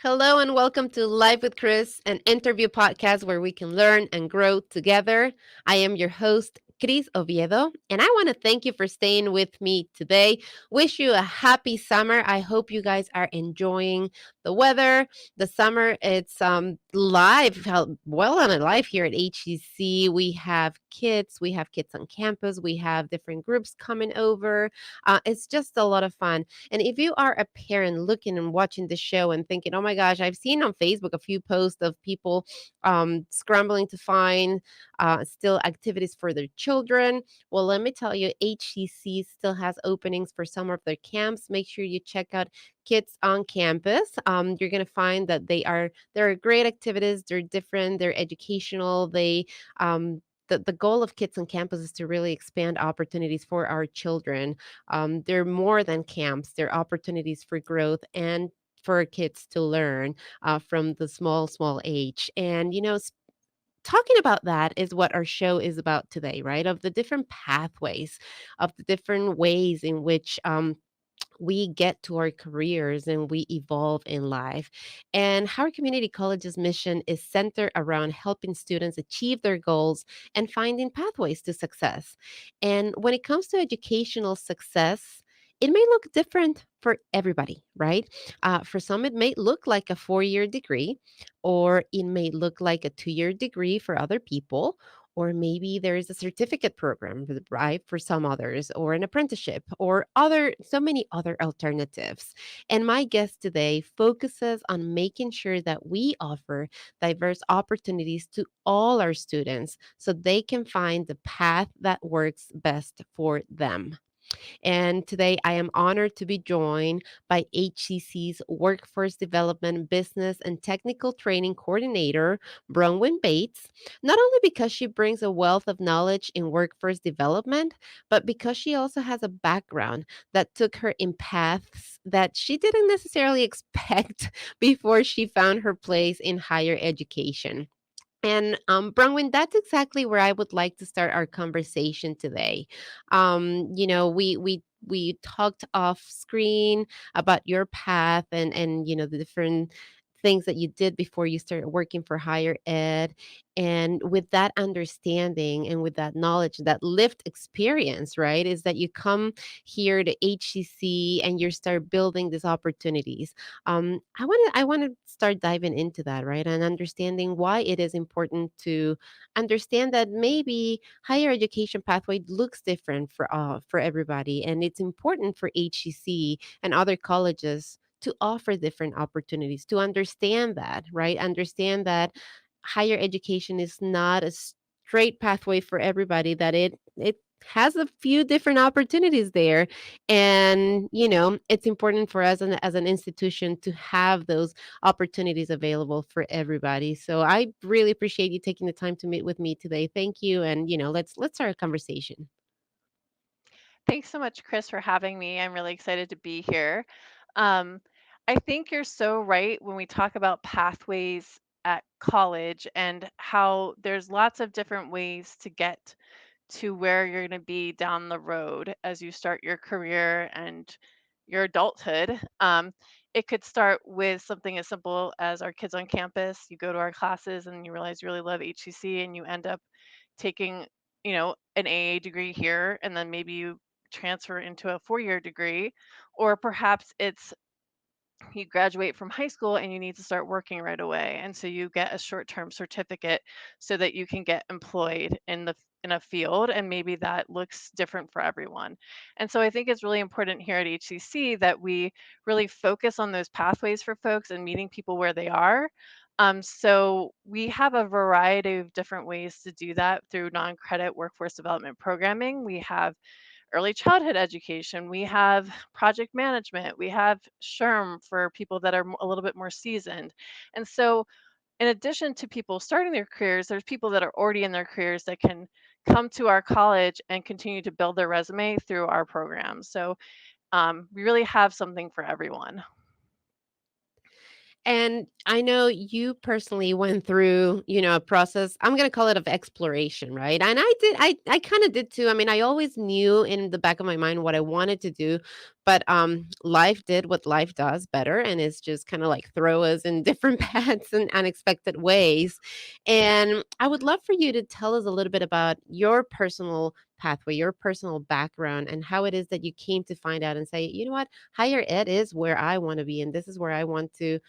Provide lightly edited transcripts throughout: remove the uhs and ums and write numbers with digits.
Hello and welcome to Live with Chris, an interview podcast where we can learn and grow together. I am your host, Cris Oviedo, and I want to thank you for staying with me today. Wish you a happy summer. I hope you guys are enjoying the weather. The summer, it's live, well on live here at HEC. We have kids on campus, we have different groups coming over. It's just a lot of fun. And if you are a parent looking and watching the show and thinking, oh my gosh, I've seen on Facebook a few posts of people scrambling to find still activities for their children. Well, let me tell you, HCC still has openings for some of their camps. Make sure you check out Kids on Campus. You're gonna find that there are great activities. They're different. They're educational. The goal of Kids on Campus is to really expand opportunities for our children. They're more than camps, they're opportunities for growth and for kids to learn from the small age. And, talking about that is what our show is about today, right? Of the different pathways, of the different ways in which we get to our careers and we evolve in life. And Howard Community College's mission is centered around helping students achieve their goals and finding pathways to success. And when it comes to educational success, it may look different for everybody, right? For some, it may look like a 4 year degree, or it may look like a 2 year degree for other people, or maybe there is a certificate program, right, for some others, or an apprenticeship, or so many other alternatives. And my guest today focuses on making sure that we offer diverse opportunities to all our students so they can find the path that works best for them. And today I am honored to be joined by HCC's Workforce Development Business and Technical Training Coordinator, Bronwyn Bates, not only because she brings a wealth of knowledge in workforce development, but because she also has a background that took her in paths that she didn't necessarily expect before she found her place in higher education. And Bronwyn, that's exactly where I would like to start our conversation today. We talked off screen about your path and the different things that you did before you started working for higher ed. And with that understanding and with that knowledge, that lived experience, right, is that you come here to HCC and you start building these opportunities. I want to start diving into that, right? And understanding why it is important to understand that maybe higher education pathway looks different for everybody, and it's important for HEC and other colleges to offer different opportunities, to understand that, right? Understand that higher education is not a straight pathway for everybody, that it has a few different opportunities there. And it's important for us as an institution to have those opportunities available for everybody. So I really appreciate you taking the time to meet with me today. Thank you. And let's start a conversation. Thanks so much, Chris, for having me. I'm really excited to be here. Um, I think you're so right when we talk about pathways at college and how there's lots of different ways to get to where you're going to be down the road as you start your career and your adulthood. It could start with something as simple as our kids on campus. You go to our classes and you realize you really love HCC and you end up taking, an AA degree here, and then maybe you transfer into a 4 year degree. Or perhaps it's you graduate from high school and you need to start working right away. And so you get a short-term certificate so that you can get employed in a field, and maybe that looks different for everyone. And so I think it's really important here at HCC that we really focus on those pathways for folks and meeting people where they are. So we have a variety of different ways to do that through non-credit workforce development programming. We have early childhood education, we have project management, we have SHRM for people that are a little bit more seasoned. And so, in addition to people starting their careers, there's people that are already in their careers that can come to our college and continue to build their resume through our program. So, we really have something for everyone. And I know you personally went through, a process, I'm going to call it of exploration, right? And I kind of did too. I mean, I always knew in the back of my mind what I wanted to do, but life did what life does better, and it's just kind of like throw us in different paths and unexpected ways. And I would love for you to tell us a little bit about your personal pathway, your personal background, and how it is that you came to find out and say, you know what, higher ed is where I want to be, and this is where I want to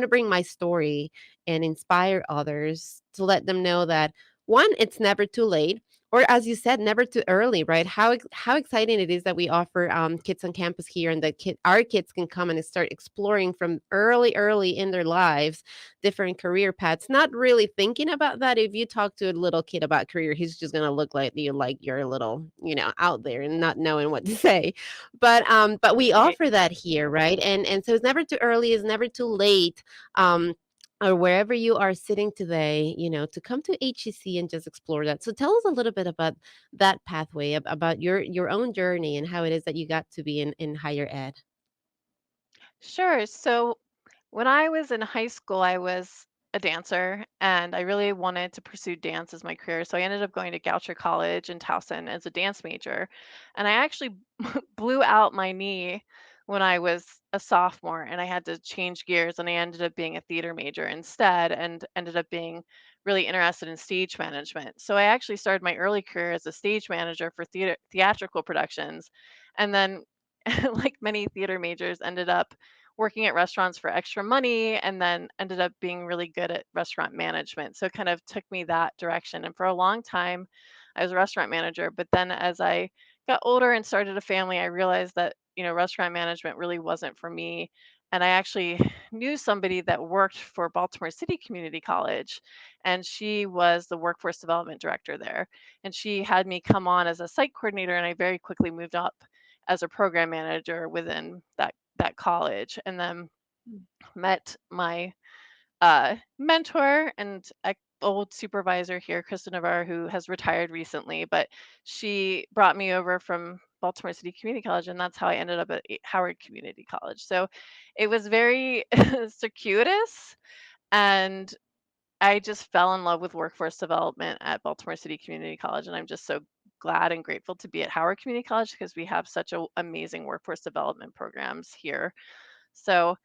bring my story and inspire others to let them know that one, it's never too late, or as you said, never too early, right? How exciting it is that we offer kids on campus here, and that our kids can come and start exploring from early in their lives different career paths. Not really thinking about that. If you talk to a little kid about career, he's just gonna look like you, like you're a little, out there and not knowing what to say. But we Right. offer that here, right? And so it's never too early. It's never too late. Or wherever you are sitting today, to come to HEC and just explore that. So tell us a little bit about that pathway, about your own journey and how it is that you got to be in higher ed. Sure. So when I was in high school, I was a dancer and I really wanted to pursue dance as my career. So I ended up going to Goucher College in Towson as a dance major. And I actually blew out my knee when I was a sophomore and I had to change gears and I ended up being a theater major instead and ended up being really interested in stage management. So I actually started my early career as a stage manager for theatrical productions and then like many theater majors ended up working at restaurants for extra money and then ended up being really good at restaurant management. So it kind of took me that direction. And for a long time, I was a restaurant manager. But then as I got older and started a family, I realized that, restaurant management really wasn't for me. And I actually knew somebody that worked for Baltimore City Community College, and she was the workforce development director there. And she had me come on as a site coordinator, and I very quickly moved up as a program manager within that college, and then met my mentor and old supervisor here, Krista Navarre, who has retired recently, but she brought me over from Baltimore City Community College, and that's how I ended up at Howard Community College. So it was very circuitous, and I just fell in love with workforce development at Baltimore City Community College, and I'm just so glad and grateful to be at Howard Community College because we have such amazing workforce development programs here. So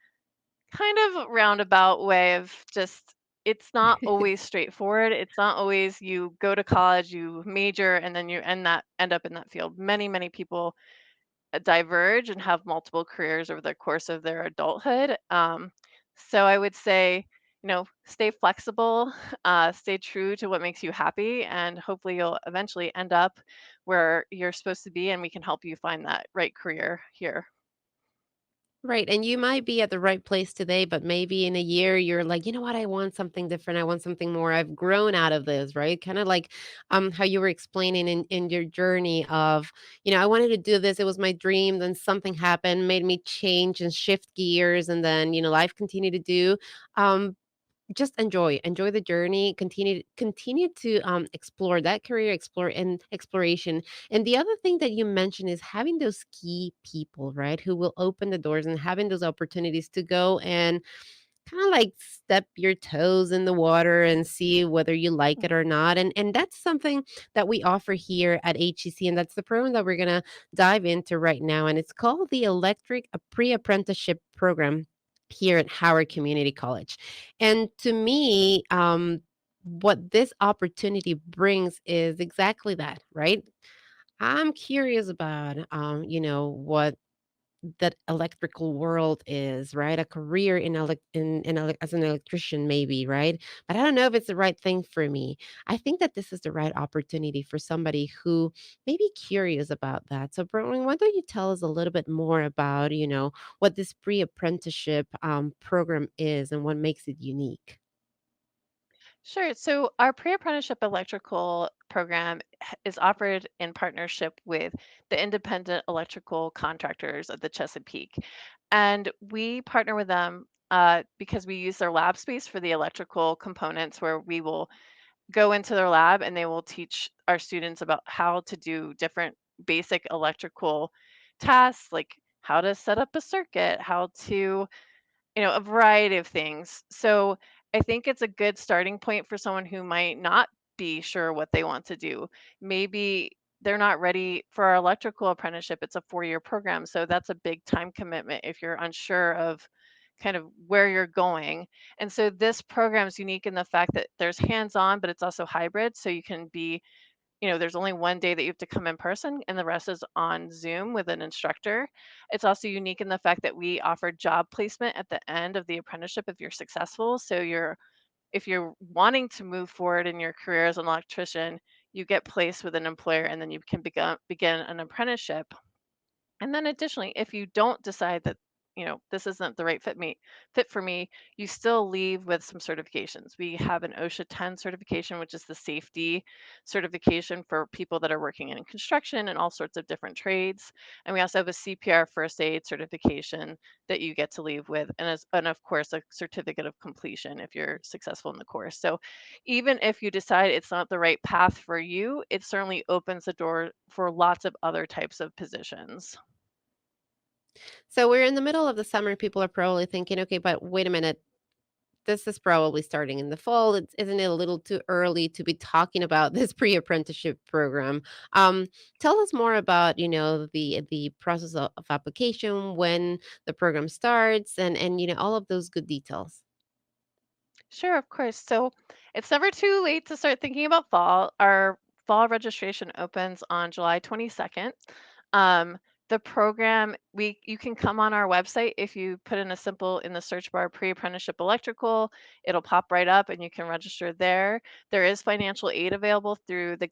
kind of roundabout way of just it's not always straightforward. It's not always you go to college, you major, and then you end up in that field. Many people diverge and have multiple careers over the course of their adulthood. So I would say, stay flexible, stay true to what makes you happy, and hopefully you'll eventually end up where you're supposed to be, and we can help you find that right career here. Right. And you might be at the right place today, but maybe in a year you're like, you know what, I want something different. I want something more. I've grown out of this, right? Kind of like how you were explaining in your journey of, I wanted to do this. It was my dream. Then something happened, made me change and shift gears, and then, life continued to do. Um, just enjoy the journey, continue to explore that career, explore and exploration. And the other thing that you mentioned is having those key people, right, who will open the doors, and having those opportunities to go and kind of like step your toes in the water and see whether you like it or not. And that's something that we offer here at HEC, and that's the program that we're going to dive into right now, and it's called the Electric Pre-Apprenticeship Program here at Howard Community College. And to me, what this opportunity brings is exactly that, right? I'm curious about, what that electrical world is, right? A career as an electrician, maybe, right? But I don't know if it's the right thing for me. I think that this is the right opportunity for somebody who may be curious about that. So, Brooklyn, why don't you tell us a little bit more about, what this pre-apprenticeship program is and what makes it unique? Sure. So our pre-apprenticeship electrical program is offered in partnership with the Independent Electrical Contractors of the Chesapeake. And we partner with them because we use their lab space for the electrical components where we will go into their lab and they will teach our students about how to do different basic electrical tasks, like how to set up a circuit, how to a variety of things. So I think it's a good starting point for someone who might not be sure what they want to do. Maybe they're not ready for our electrical apprenticeship. It's a 4-year program, so that's a big time commitment if you're unsure of kind of where you're going. And so this program is unique in the fact that there's hands-on, but it's also hybrid. So you can be, there's only one day that you have to come in person and the rest is on Zoom with an instructor. It's also unique in the fact that we offer job placement at the end of the apprenticeship if you're successful. So if you're wanting to move forward in your career as an electrician, you get placed with an employer and then you can begin an apprenticeship. And then additionally, if you don't decide that, this isn't the right fit for me, you still leave with some certifications. We have an OSHA 10 certification, which is the safety certification for people that are working in construction and all sorts of different trades. And we also have a CPR first aid certification that you get to leave with, and of course a certificate of completion if you're successful in the course. So even if you decide it's not the right path for you, it certainly opens the door for lots of other types of positions. So we're in the middle of the summer. People are probably thinking, okay, but wait a minute. This is probably starting in the fall. Isn't it a little too early to be talking about this pre-apprenticeship program? Um, Tell us more about, the process of application, when the program starts, and all of those good details. Sure, of course. So it's never too late to start thinking about fall. Our fall registration opens on July 22nd. Um, the program, you can come on our website. If you put in a simple in the search bar pre-apprenticeship electrical, it'll pop right up and you can register there. There is financial aid available through the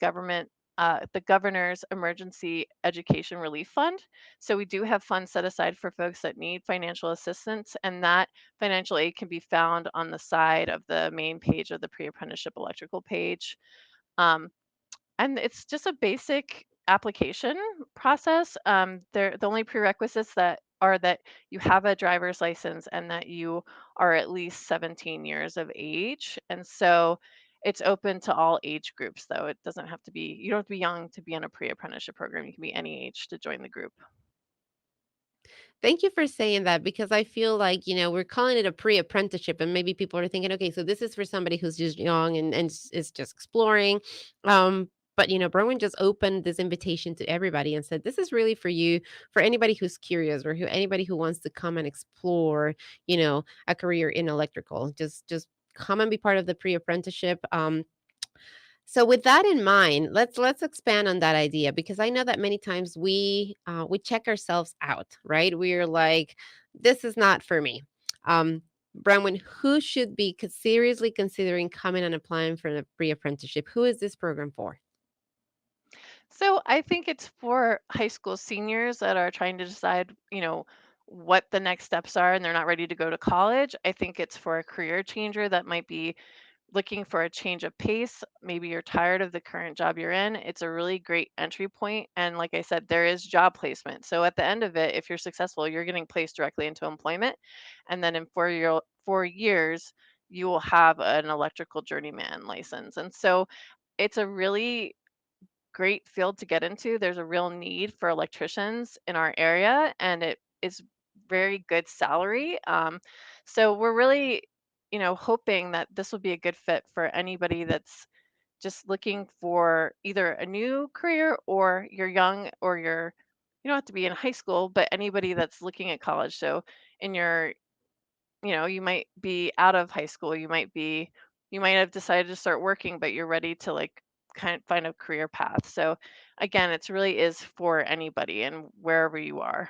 governor's emergency education relief fund. So we do have funds set aside for folks that need financial assistance, and that financial aid can be found on the side of the main page of the pre-apprenticeship electrical page. Um, and it's just a basic application process. The only prerequisites that are that you have a driver's license and that you are at least 17 years of age. And so it's open to all age groups, though. It doesn't have to be, you don't have to be young to be in a pre-apprenticeship program. You can be any age to join the group. Thank you for saying that because I feel like, we're calling it a pre-apprenticeship and maybe people are thinking, okay, so this is for somebody who's just young and is just exploring. But Berwin just opened this invitation to everybody and said, this is really for you, for anybody who's curious or anybody who wants to come and explore, a career in electrical. Just come and be part of the pre-apprenticeship. So with that in mind, let's expand on that idea because I know that many times we check ourselves out, right? We're like, this is not for me. Um, Bronwyn, who should be seriously considering coming and applying for a pre-apprenticeship? Who is this program for? So I think it's for high school seniors that are trying to decide, what the next steps are and they're not ready to go to college. I think it's for a career changer that might be looking for a change of pace. Maybe you're tired of the current job you're in. It's a really great entry point. And like I said, there is job placement. So at the end of it, if you're successful, you're getting placed directly into employment. And then in 4 years, you will have an electrical journeyman license. And so it's a really great field to get into. There's a real need for electricians in our area, and it is very good salary. So we're really, hoping that this will be a good fit for anybody that's just looking for either a new career or you're young or you don't have to be in high school, but anybody that's looking at college. So in your you might be out of high school, you might have decided to start working, but you're ready to like kind of find a career path. So again, it's really is for anybody and wherever you are.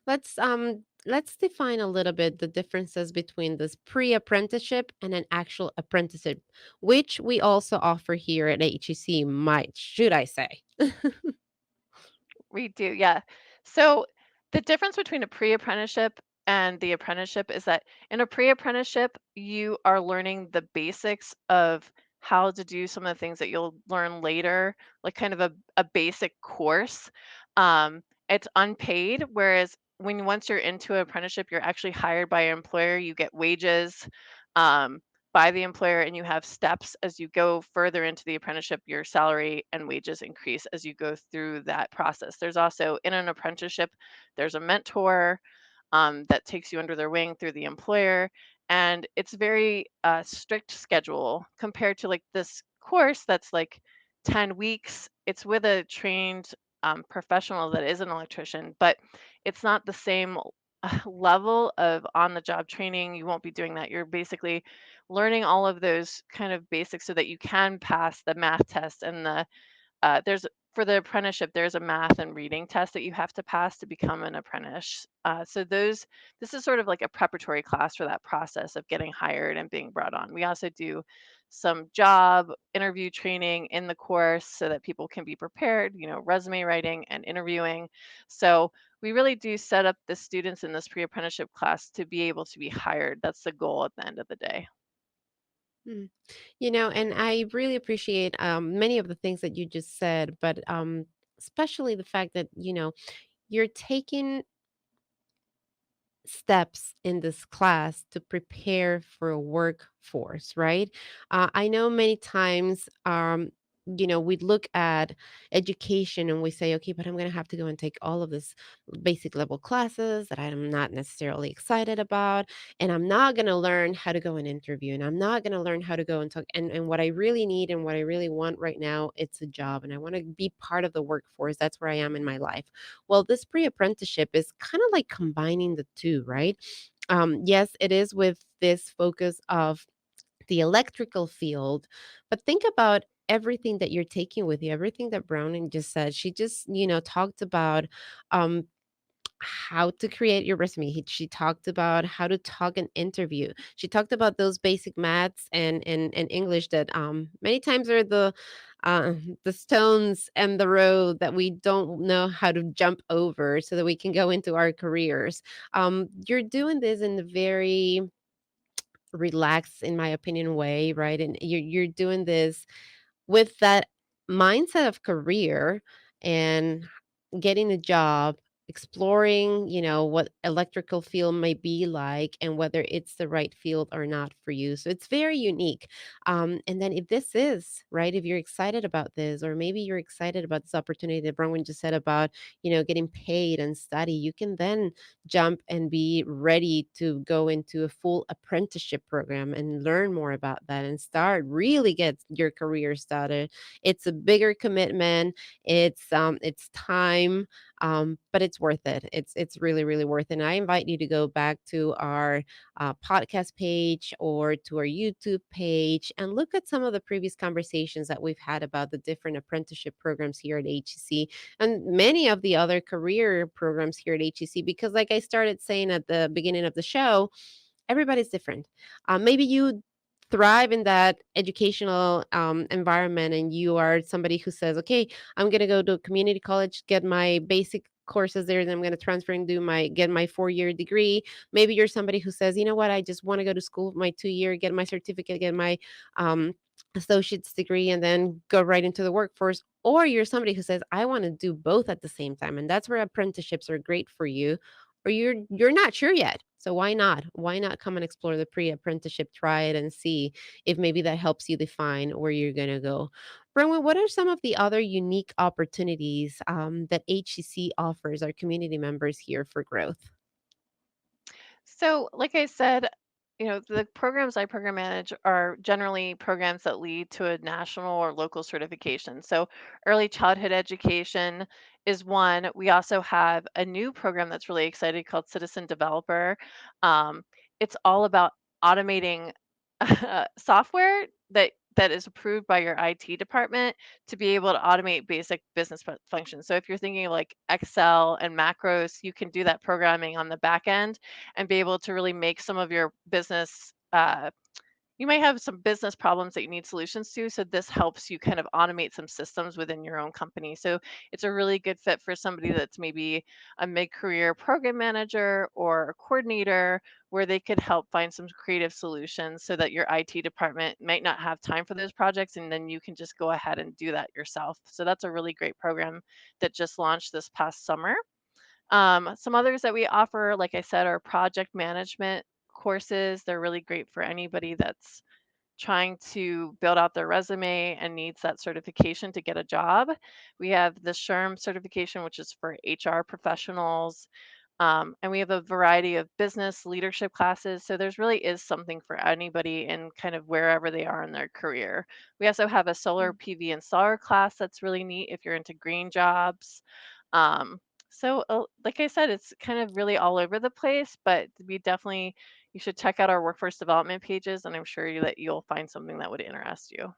Let's define a little bit the differences between this pre-apprenticeship and an actual apprenticeship, which we also offer here at HEC, might should I say. We do, yeah. So the difference between a pre-apprenticeship and the apprenticeship is that in a pre-apprenticeship, you are learning the basics of how to do some of the things that you'll learn later, like kind of a basic course. It's unpaid, whereas once you're into an apprenticeship, you're actually hired by an employer, you get wages. Um, by the employer and you have steps as you go further into the apprenticeship, your salary and wages increase as you go through that process. There's also in an apprenticeship, there's a mentor that takes you under their wing through the employer. And it's very strict schedule compared to like this course that's like 10 weeks. It's with a trained professional that is an electrician, but it's not the same level of on the job training. You won't be doing that. You're basically learning all of those kind of basics so that you can pass the math test and there's for the apprenticeship, there's a math and reading test that you have to pass to become an apprentice. So this is sort of like a preparatory class for that process of getting hired and being brought on. We also do some job interview training in the course so that people can be prepared, resume writing and interviewing. So we really do set up the students in this pre-apprenticeship class to be able to be hired. That's the goal at the end of the day. Mm. And I really appreciate many of the things that you just said, but especially the fact that, you're taking steps in this class to prepare for a workforce, right? I know many times, we look at education and we say, okay, but I'm going to have to go and take all of this basic level classes that I'm not necessarily excited about. And I'm not going to learn how to go and interview. And I'm not going to learn how to go and talk. And what I really need and what I really want right now, it's a job. And I want to be part of the workforce. That's where I am in my life. Well, this pre-apprenticeship is kind of like combining the two, right? Yes, it is with this focus of the electrical field, but think about everything that you're taking with you, everything that Browning just said. She just, talked about um, how to create your resume. She talked about how to talk an interview. She talked about those basic maths and English that many times are uh, the stones and the road that we don't know how to jump over so that we can go into our careers. You're doing this in a very relaxed, in my opinion, way, right? And you're doing this with that mindset of career and getting a job, exploring, what electrical field might be like and whether it's the right field or not for you. So it's very unique. And then if this is, right, if you're excited about this, or maybe you're excited about this opportunity that Bronwyn just said about, getting paid and study, you can then jump and be ready to go into a full apprenticeship program and learn more about that and start really get your career started. It's a bigger commitment. It's time, but it's worth it. It's really really worth it. And I invite you to go back to our podcast page or to our YouTube page and look at some of the previous conversations that we've had about the different apprenticeship programs here at HEC and many of the other career programs here at HEC. Because, like I started saying at the beginning of the show, everybody's different. Maybe you thrive in that educational environment and you are somebody who says, okay, I'm going to go to a community college, get my basic courses there, then I'm going to transfer and get my 4-year degree. Maybe you're somebody who says, you know what, I just want to go to school my 2-year, get my certificate, get my um, associate's degree, and then go right into the workforce. Or you're somebody who says, I want to do both at the same time, and that's where apprenticeships are great for you. Or you're not sure yet. So why not? Why not come and explore the pre-apprenticeship, try it and see if maybe that helps you define where you're going to go. Bronwyn, what are some of the other unique opportunities that HCC offers our community members here for growth? So, like I said, the programs I program manage are generally programs that lead to a national or local certification. So, early childhood education is one. We also have a new program that's really exciting called Citizen Developer. Um, it's all about automating software that is approved by your IT department to be able to automate basic business functions. So if you're thinking of like Excel and macros, you can do that programming on the back end and be able to really make some of your business you might have some business problems that you need solutions to. So this helps you kind of automate some systems within your own company. So it's a really good fit for somebody that's maybe a mid-career program manager or a coordinator where they could help find some creative solutions so that your IT department might not have time for those projects and then you can just go ahead and do that yourself. So that's a really great program that just launched this past summer. Some others that we offer, like I said, are project management courses. They're really great for anybody that's trying to build out their resume and needs that certification to get a job. We have the SHRM certification, which is for HR professionals. And we have a variety of business leadership classes. So there's really is something for anybody in kind of wherever they are in their career. We also have a solar PV installer class that's really neat if you're into green jobs. Um, like I said, it's kind of really all over the place, but we definitely, you should check out our workforce development pages, and I'm sure that you'll find something that would interest you.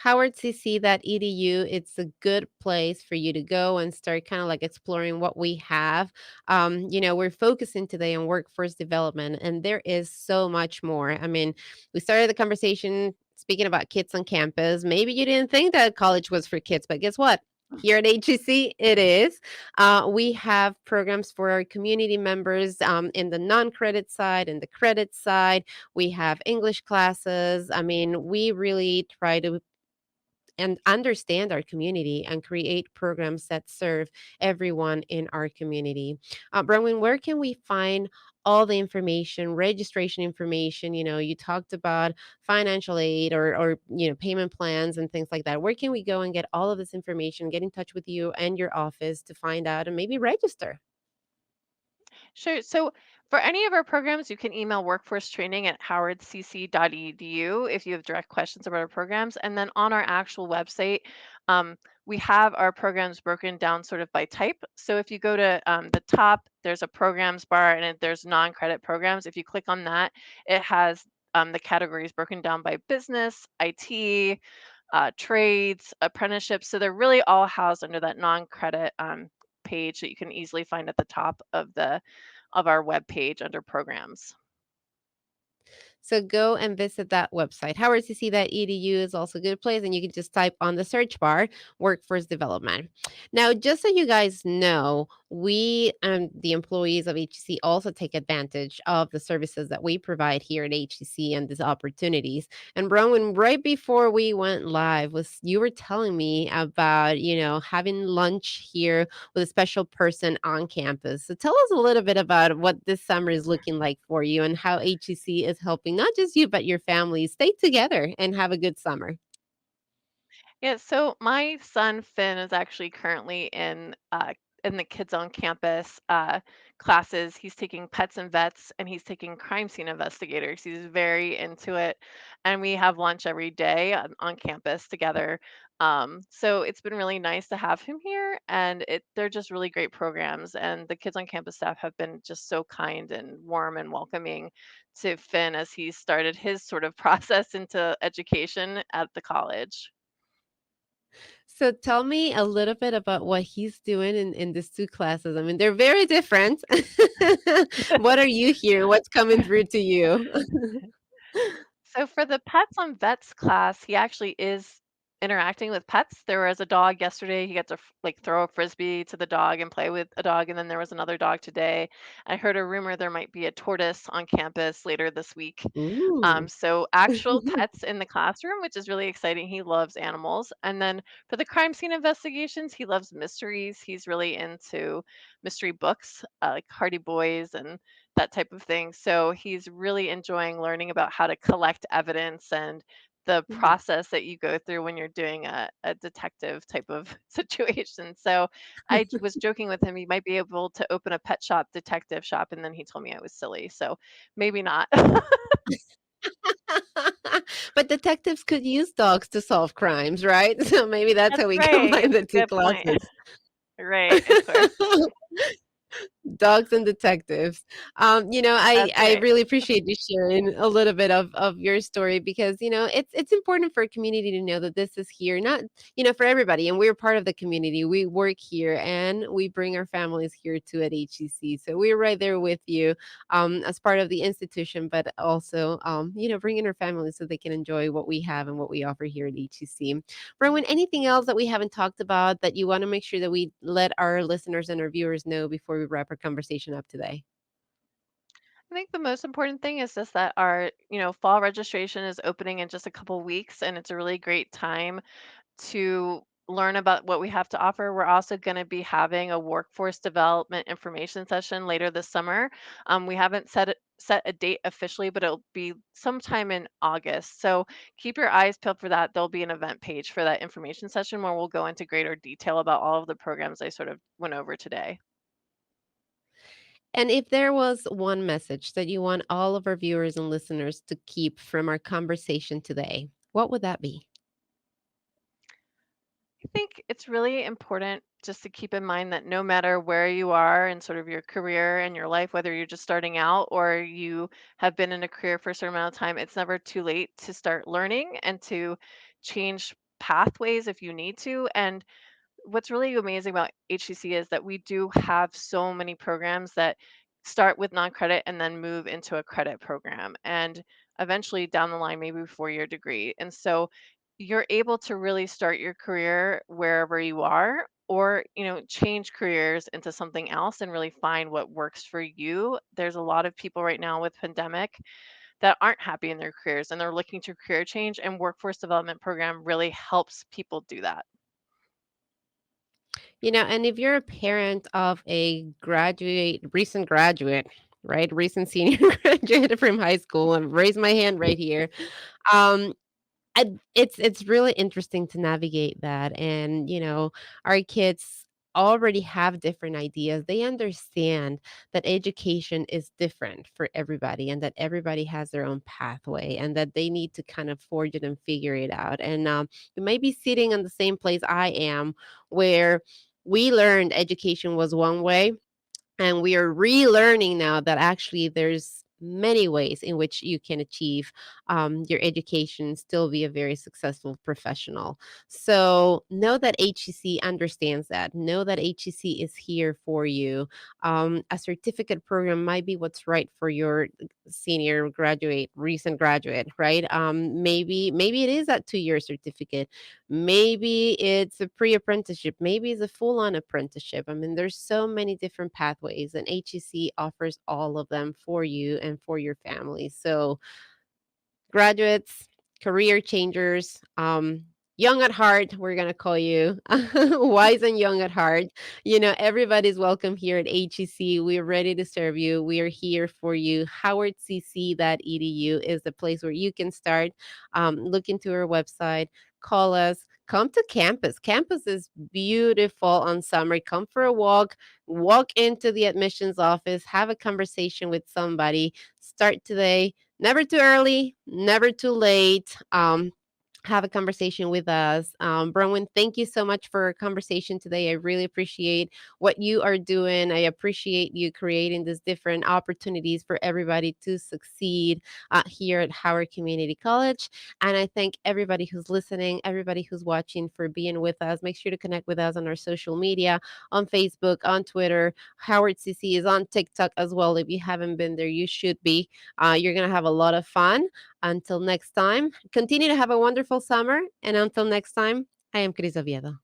howardcc.edu. It's a good place for you to go and start kind of like exploring what we have. We're focusing today on workforce development, and there is so much more. I mean, we started the conversation speaking about kids on campus. Maybe you didn't think that college was for kids, but guess what? Here at HEC, it is. We have programs for our community members in the non credit side and the credit side. We have English classes. I mean, we really try to and understand our community and create programs that serve everyone in our community. Bronwyn, where can we find all the information, registration information? You talked about financial aid or payment plans and things like that. Where can we go and get all of this information, get in touch with you and your office to find out and maybe register? Sure. So for any of our programs, you can email workforcetraining@howardcc.edu if you have direct questions about our programs. And then on our actual website, um, we have our programs broken down sort of by type. So if you go to the top, there's a programs bar and there's non-credit programs. If you click on that, it has the categories broken down by business, IT, trades, apprenticeships. So they're really all housed under that non-credit page that you can easily find at the top of our web page under programs. So go and visit that website. howardcc.edu is also a good place, and you can just type on the search bar workforce development. Now, just so you guys know, we and the employees of HEC also take advantage of the services that we provide here at HEC and these opportunities. And Bronwyn, right before we went live, was you were telling me about having lunch here with a special person on campus. So tell us a little bit about what this summer is looking like for you and how HEC is helping not just you, but your family stay together and have a good summer. Yeah, so my son Finn is actually currently in the Kids on Campus classes. He's taking pets and vets, and he's taking crime scene investigators. He's very into it, and we have lunch every day on campus together. So it's been really nice to have him here, and they're just really great programs. And the Kids on Campus staff have been just so kind and warm and welcoming to Finn as he started his sort of process into education at the college. So tell me a little bit about what he's doing in these two classes. I mean, they're very different. What are you hearing? What's coming through to you? So for the pets on vets class, he actually is interacting with pets. There was a dog yesterday. He got to like throw a frisbee to the dog and play with a dog, and then there was another dog today. I heard a rumor there might be a tortoise on campus later this week. Ooh. So actual pets in the classroom, which is really exciting. He loves animals. And then for the crime scene investigations, he loves mysteries. He's really into mystery books, like Hardy Boys and that type of thing. So he's really enjoying learning about how to collect evidence and the process that you go through when you're doing a detective type of situation. So was joking with him, he might be able to open a pet shop, detective shop, and then he told me I was silly. So maybe not. But detectives could use dogs to solve crimes, right? So maybe that's That's how we right, combine it's the a two good point. classes. Right, of course. Dogs and detectives. I That's I right. really appreciate you sharing a little bit of your story because it's important for a community to know that this is here, not for everybody, and we're part of the community. We work here and we bring our families here too at HEC, so we're right there with you as part of the institution, but also bringing our families so they can enjoy what we have and what we offer here at HEC. Rowan, anything else that we haven't talked about that you want to make sure that we let our listeners and our viewers know before we wrap our conversation up today? I think the most important thing is just that our, fall registration is opening in just a couple weeks, and it's a really great time to learn about what we have to offer. We're also going to be having a workforce development information session later this summer. We haven't set a date officially, but it'll be sometime in August. So keep your eyes peeled for that. There'll be an event page for that information session where we'll go into greater detail about all of the programs I sort of went over today. And if there was one message that you want all of our viewers and listeners to keep from our conversation today, what would that be? I think it's really important just to keep in mind that no matter where you are in sort of your career and your life, whether you're just starting out or you have been in a career for a certain amount of time, it's never too late to start learning and to change pathways if you need to. And what's really amazing about HCC is that we do have so many programs that start with non-credit and then move into a credit program and eventually down the line maybe 4-year degree. And so you're able to really start your career wherever you are or change careers into something else and really find what works for you. There's a lot of people right now with pandemic that aren't happy in their careers and they're looking to career change, and workforce development program really helps people do that. And if you're a parent of a recent graduate, right, recent senior graduate from high school, and raise my hand right here. Um, it's really interesting to navigate that, and our kids already have different ideas. They understand that education is different for everybody, and that everybody has their own pathway, and that they need to kind of forge it and figure it out. And you might be sitting in the same place I am, where we learned education was one way, and we are relearning now that actually there's many ways in which you can achieve your education, still be a very successful professional. So know that HEC understands that. Know that HEC is here for you. A certificate program might be what's right for your senior graduate, recent graduate, right? Maybe it is that 2-year certificate. Maybe it's a pre-apprenticeship. Maybe it's a full-on apprenticeship. I mean, there's so many different pathways, and HEC offers all of them for you and for your family. So, graduates, career changers, young at heart, we're gonna call you wise and young at heart. Everybody's welcome here at HEC. We're ready to serve you. We are here for you. HowardCC.edu is the place where you can start. Look into our website, call us. Come to campus. Campus is beautiful on summer. Come for a walk into the admissions office, have a conversation with somebody. Start today, never too early, never too late. Have a conversation with us. Bronwyn, thank you so much for our conversation today. I really appreciate what you are doing. I appreciate you creating these different opportunities for everybody to succeed here at Howard Community College. And I thank everybody who's listening, everybody who's watching for being with us. Make sure to connect with us on our social media, on Facebook, on Twitter. Howard CC is on TikTok as well. If you haven't been there, you should be. You're going to have a lot of fun. Until next time, continue to have a wonderful summer. And until next time, I am Cris Oviedo.